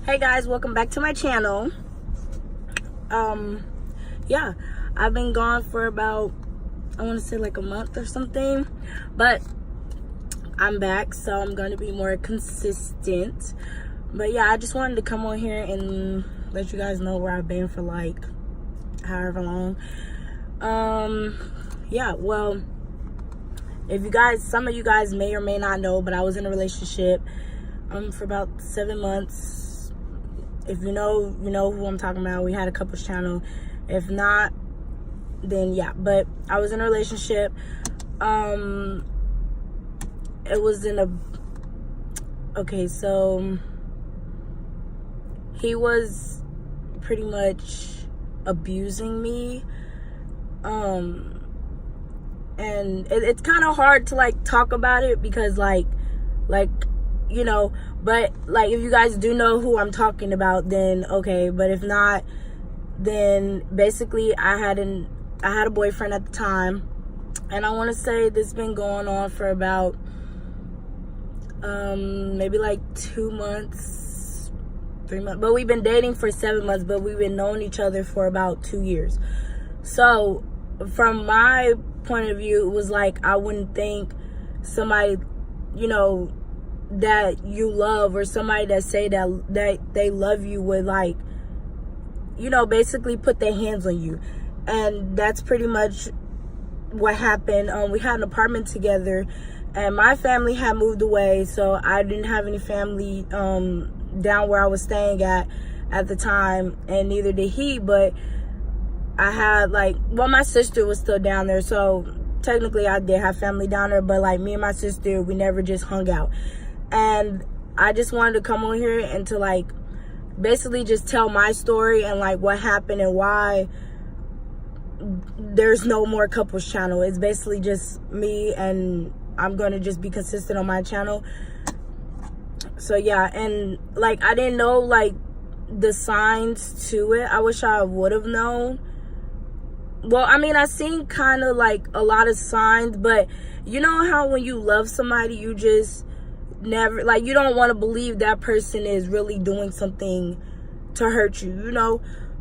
Hey guys, welcome back to my channel. Yeah, I've been gone for about, I want to say like a month or something, but I'm back, so I'm going to be more consistent. But yeah, I just wanted to come on here and let you guys know where I've been for like however long. Yeah, well, if you guys, some of you guys may or may not know, but I was in a relationship for about 7 months. If you know, you know who I'm talking about. We had a couples channel. If not, then yeah. But I was in a relationship. It was in a, okay, so he was pretty much abusing me. And it's kind of hard to like talk about it because like you know, but like if you guys do know who I'm talking about, then okay. But if not, then basically I had a boyfriend at the time, and I want to say this has been going on for about maybe like 2 months, 3 months, but we've been dating for 7 months, but we've been knowing each other for about 2 years. So from my point of view, it was like I wouldn't think somebody, you know, that you love, or somebody that say that they love you would, like, you know, basically put their hands on you. And that's pretty much what happened. We had an apartment together, and my family had moved away, so I didn't have any family down where I was staying at the time, and neither did he. But I had, like, well, my sister was still down there, so technically I did have family down there, but like me and my sister, we never just hung out. And I just wanted to come on here and to like basically just tell my story and like what happened and why there's no more couples channel. It's basically just me, and I'm going to just be consistent on my channel. So yeah, and like I didn't know like the signs to it. I wish I would have known. Well, I mean, I seen kind of like a lot of signs, but you know how when you love somebody, you just never, like, you don't want to believe that person is really doing something to hurt you, you know?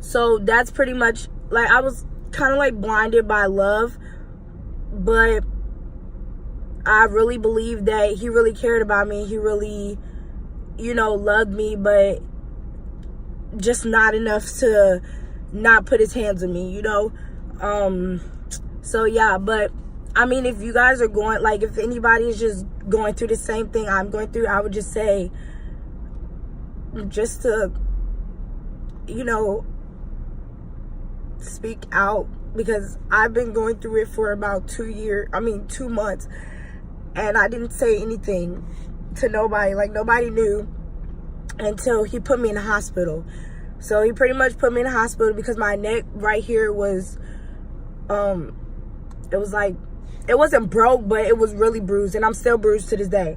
So that's pretty much, like, I was kind of like blinded by love, but I really believed that he really cared about me. He really, you know, loved me, but just not enough to not put his hands on me, you know? So yeah, but I mean, if you guys are going, like, if anybody is just going through the same thing I'm going through, I would just say, just to, you know, speak out, because I've been going through it for about 2 months, and I didn't say anything to nobody. Like, nobody knew until he put me in the hospital. So he pretty much put me in the hospital because my neck right here was, it was like, it wasn't broke, but it was really bruised, and I'm still bruised to this day.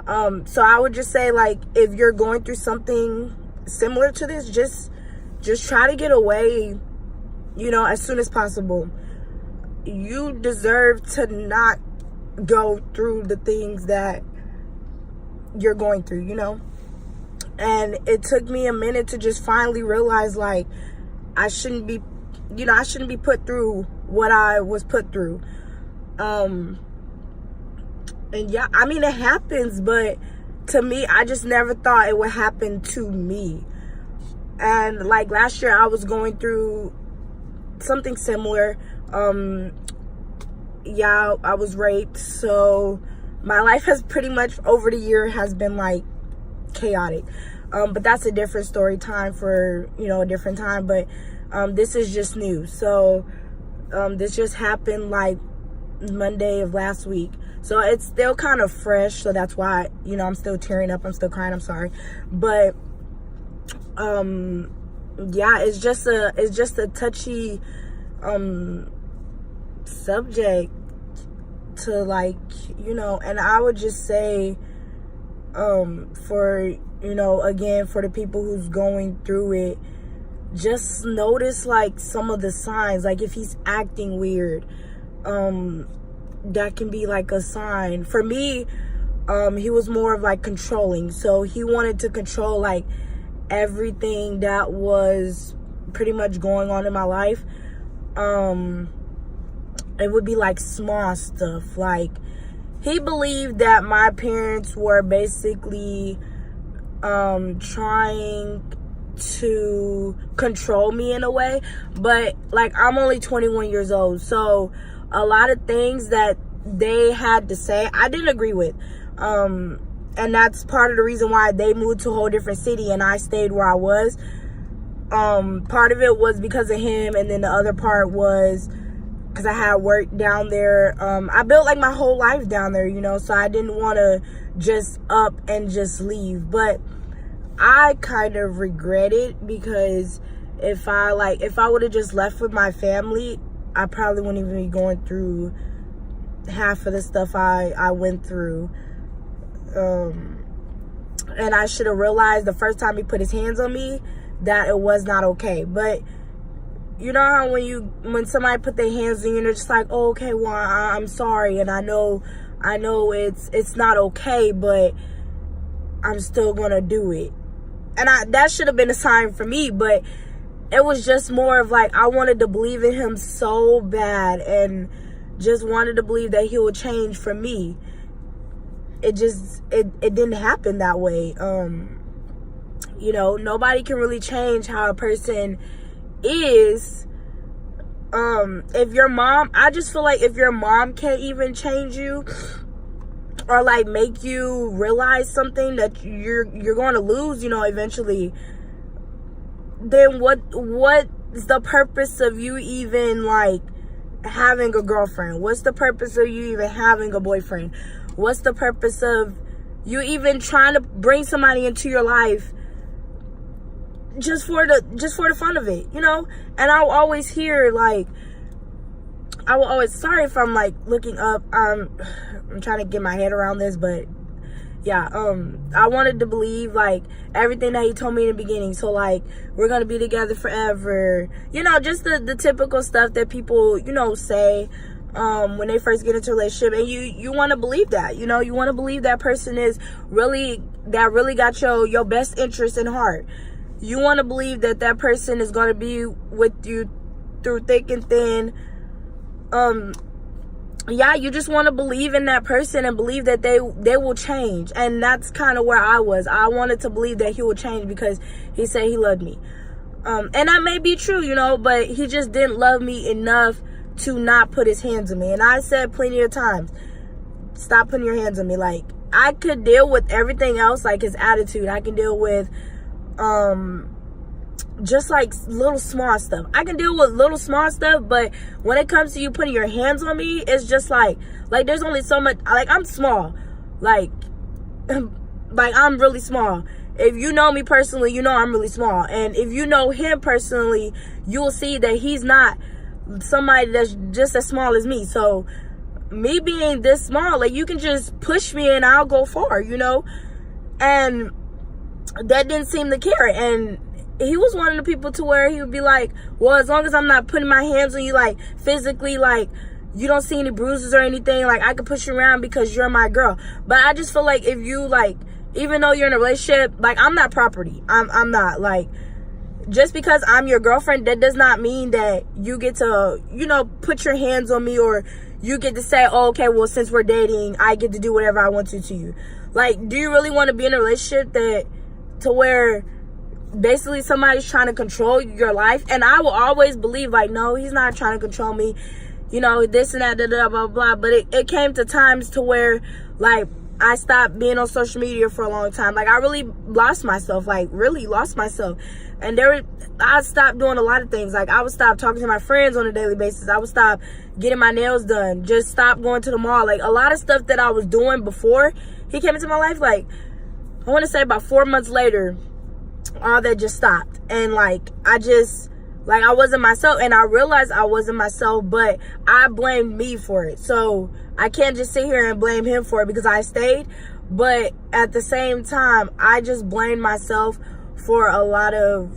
So I would just say, like, if you're going through something similar to this, just try to get away, you know, as soon as possible. You deserve to not go through the things that you're going through, you know? And it took me a minute to just finally realize, like, I shouldn't be, you know, I shouldn't be put through what I was put through. And yeah, I mean, it happens, but to me, I just never thought it would happen to me. And like last year, I was going through something similar. Yeah, I was raped. So my life has pretty much over the year has been like chaotic. But that's a different story time for, you know, a different time. But this is just new. So this just happened like Monday of last week, so it's still kind of fresh, so that's why, you know, I'm still tearing up, I'm still crying, I'm sorry. But yeah, it's just a touchy subject to, like, you know. And I would just say, for, you know, again, for the people who's going through it, just notice like some of the signs. Like if he's acting weird, that can be like a sign. For me, he was more of like controlling, so he wanted to control like everything that was pretty much going on in my life. It would be like small stuff. Like, he believed that my parents were basically trying to control me in a way, but like, I'm only 21 years old, so a lot of things that they had to say I didn't agree with, and that's part of the reason why they moved to a whole different city and I stayed where I was. Part of it was because of him, and then the other part was because I had work down there. I built like my whole life down there, you know, so I didn't want to just up and just leave. But I kind of regret it, because if I would have just left with my family, I probably wouldn't even be going through half of the stuff I went through. And I should have realized the first time he put his hands on me that it was not okay. But you know how when somebody put their hands on you and they're just like, oh, okay, well, I'm sorry, and I know it's not okay, but I'm still gonna do it. And that should have been a sign for me, but it was just more of like, I wanted to believe in him so bad, and just wanted to believe that he would change for me. It didn't happen that way. You know, nobody can really change how a person is. If your mom, I just feel like if your mom can't even change you, or like make you realize something that you're going to lose, you know, eventually, then what's the purpose of you even like having a girlfriend? What's the purpose of you even having a boyfriend? What's the purpose of you even trying to bring somebody into your life just for the fun of it, you know? And I'll always hear like, sorry if I'm like looking up, I'm trying to get my head around this, but yeah, I wanted to believe like everything that he told me in the beginning. So like, we're gonna be together forever, you know, just the typical stuff that people, you know, say when they first get into a relationship. And you want to believe that, you know, you want to believe that person is really got your best interest in heart. You want to believe that person is going to be with you through thick and thin. Yeah, you just want to believe in that person and believe that they will change. And that's kind of where I was. I wanted to believe that he would change because he said he loved me. And that may be true, you know, but he just didn't love me enough to not put his hands on me. And I said plenty of times, stop putting your hands on me. Like, I could deal with everything else, like his attitude. I can deal with just like little small stuff. I can deal with little small stuff, but when it comes to you putting your hands on me, it's just like there's only so much. Like, I'm small, like I'm really small. If you know me personally, you know I'm really small. And if you know him personally, you'll see that he's not somebody that's just as small as me. So me being this small, like, you can just push me and I'll go far, you know? And that didn't seem to care. And he was one of the people to where he would be like, well, as long as I'm not putting my hands on you, like, physically, like, you don't see any bruises or anything, like, I can push you around because you're my girl. But I just feel like if you, like, even though you're in a relationship, like, I'm not property. I'm not, like, just because I'm your girlfriend, that does not mean that you get to, you know, put your hands on me, or you get to say, oh, okay, well, since we're dating, I get to do whatever I want to you. Like, do you really want to be in a relationship to where basically somebody's trying to control your life? And I will always believe, like, no, he's not trying to control me, you know, this and that, blah, blah, blah. But it came to times to where, like, I stopped being on social media for a long time. Like, I really lost myself, like, really lost myself. And I stopped doing a lot of things. Like, I would stop talking to my friends on a daily basis. I would stop getting my nails done. Just stop going to the mall. Like, a lot of stuff that I was doing before he came into my life, like, I want to say about 4 months later, all that just stopped. And, like, I wasn't myself. And I realized I wasn't myself, but I blamed me for it. So I can't just sit here and blame him for it because I stayed. But at the same time, I just blamed myself for a lot of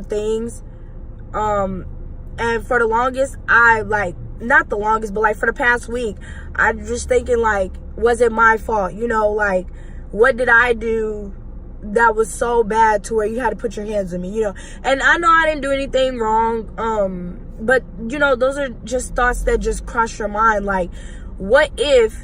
things. And for the longest, not the longest, but like for the past week, I'm just thinking, like, was it my fault? You know, like, what did I do that was so bad to where you had to put your hands on me, and I know I didn't do anything wrong, but those are just thoughts that just cross your mind. Like, what if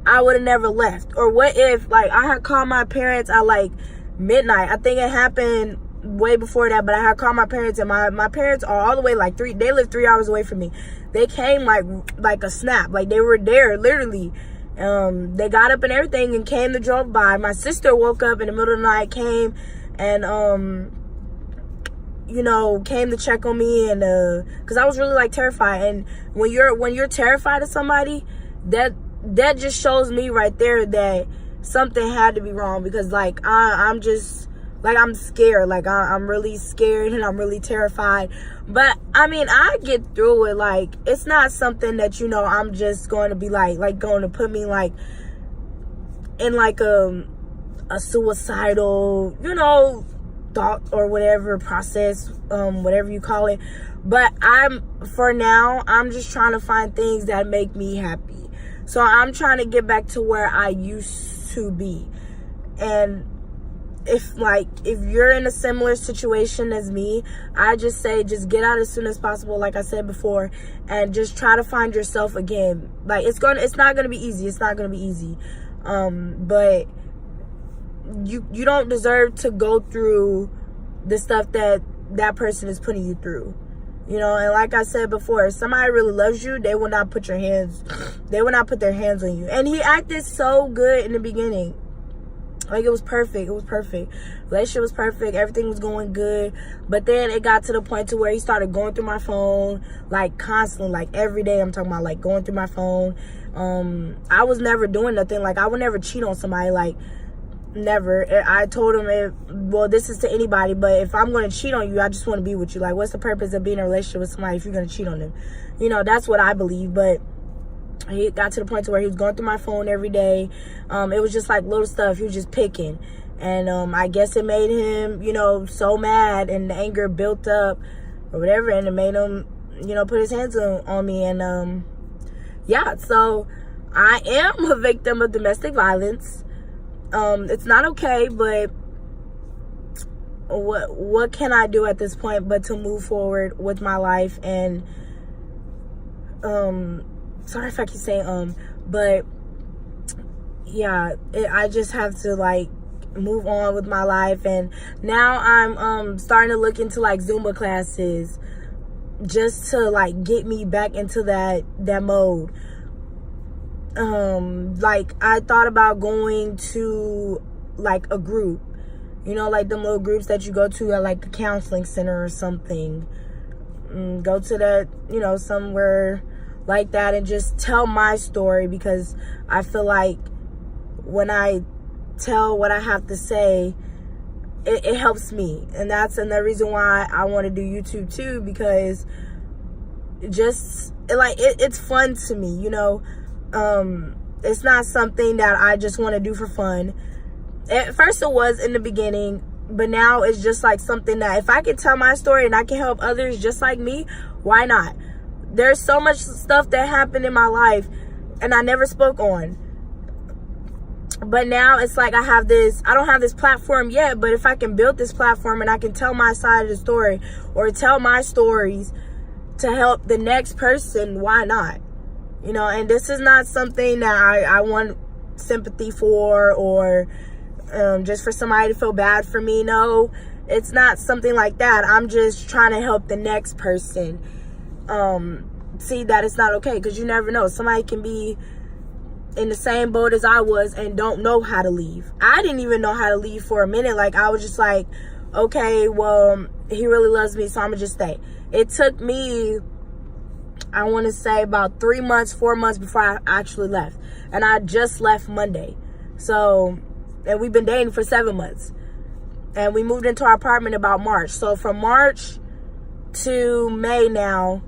I would have never left? Or what if, like, I had called my parents at like midnight? I think it happened way before that, but I had called my parents, and my parents are all the way like they live 3 hours away from me. They came like a snap. Like, they were there literally. They got up and everything and came to drove by. My sister woke up in the middle of the night, came and came to check on me, and because I was really like terrified. And when you're terrified of somebody, that just shows me right there that something had to be wrong, because like I'm just like, I'm scared. Like, I'm really scared, and I'm really terrified. But I mean, I get through it. Like, it's not something that I'm just going to be like going to put me like in like a suicidal thought or whatever process, whatever you call it. But for now I'm just trying to find things that make me happy. So I'm trying to get back to where I used to be. And if you're in a similar situation as me, I just say just get out as soon as possible, like I said before, and just try to find yourself again. Like, it's not gonna be easy. It's not gonna be easy. But you don't deserve to go through the stuff that person is putting you through. And like I said before, if somebody really loves you, they will not put their hands on you. And he acted so good in the beginning. Like, it was perfect. It was perfect. Relationship was perfect. Everything was going good. But then it got to the point to where he started going through my phone, like, constantly, like, every day. I'm talking about, like, going through my phone. I was never doing nothing. Like, I would never cheat on somebody. Like, never. I told him, this is to anybody, but if I'm going to cheat on you, I just want to be with you. Like, what's the purpose of being in a relationship with somebody if you're going to cheat on them? That's what I believe. But he got to the point to where he was going through my phone every day. It was just like little stuff. He was just picking. And I guess it made him, so mad, and the anger built up or whatever. And it made him, put his hands on me. And so I am a victim of domestic violence. It's not okay, but what can I do at this point but to move forward with my life? And sorry if I keep saying but yeah, I just have to like move on with my life. And now I'm starting to look into like Zumba classes, just to like get me back into that mode. Like, I thought about going to like a group, like them little groups that you go to at like the counseling center or something. Go to that, somewhere like that, and just tell my story, because I feel like when I tell what I have to say, it helps me. And that's another reason why I want to do YouTube too, because it's fun to me. It's not something that I just want to do for fun. At first it was in the beginning, but now it's just like something that if I can tell my story and I can help others just like me, why not? There's so much stuff that happened in my life and I never spoke on. But now it's like I don't have this platform yet, but if I can build this platform and I can tell my side of the story or tell my stories to help the next person, why not? And this is not something that I want sympathy for, or just for somebody to feel bad for me. No, it's not something like that. I'm just trying to help the next person see that it's not okay, because you never know. Somebody can be in the same boat as I was and don't know how to leave. I didn't even know how to leave for a minute. Like, I was just like, okay, well, he really loves me, so I'm gonna just stay. It took me, I want to say, about 4 months before I actually left. And I just left Monday. So, and we've been dating for 7 months. And we moved into our apartment about March. So from March to May now,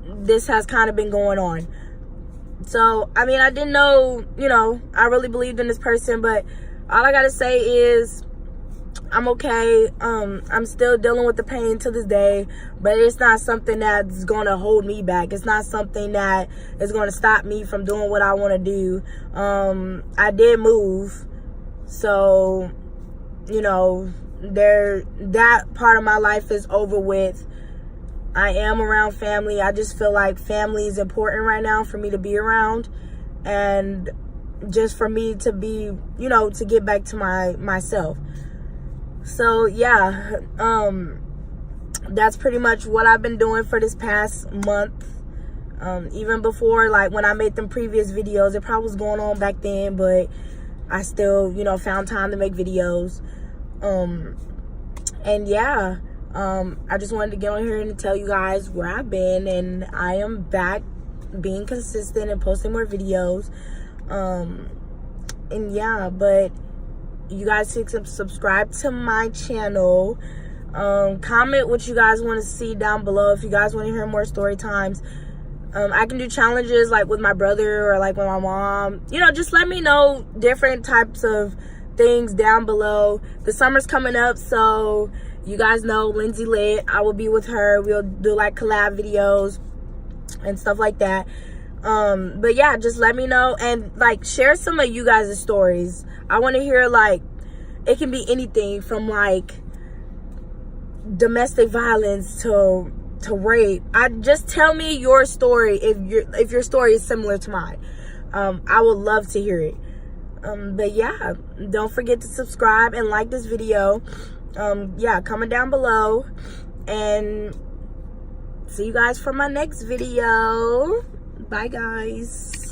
this has kind of been going on. So, I mean, I didn't know, I really believed in this person, but all I gotta say is I'm okay. I'm still dealing with the pain to this day, but it's not something that's gonna hold me back. It's not something that is gonna stop me from doing what I want to do. I did move, so you know, that part of my life is over with. I am around family. I just feel like family is important right now for me to be around, and just for me to be, you know, to get back to myself. So yeah, that's pretty much what I've been doing for this past month. Even before, like when I made them previous videos, it probably was going on back then, but I still, you know, found time to make videos. And yeah, I just wanted to get on here and tell you guys where I've been, and I am back being consistent and posting more videos. And yeah, but you guys can subscribe to my channel. Comment what you guys want to see down below. If you guys want to hear more story times, I can do challenges like with my brother or like with my mom. You know, just let me know different types of things down below. The summer's coming up, so you guys know Lindsay Lit. I will be with her. We'll do like collab videos and stuff like that. But yeah, just let me know, and like share some of you guys' stories. I want to hear, like, it can be anything from like domestic violence to rape. Just tell me your story if your story is similar to mine. I would love to hear it. But yeah, don't forget to subscribe and like this video. Yeah, comment down below, and see you guys for my next video. Bye guys.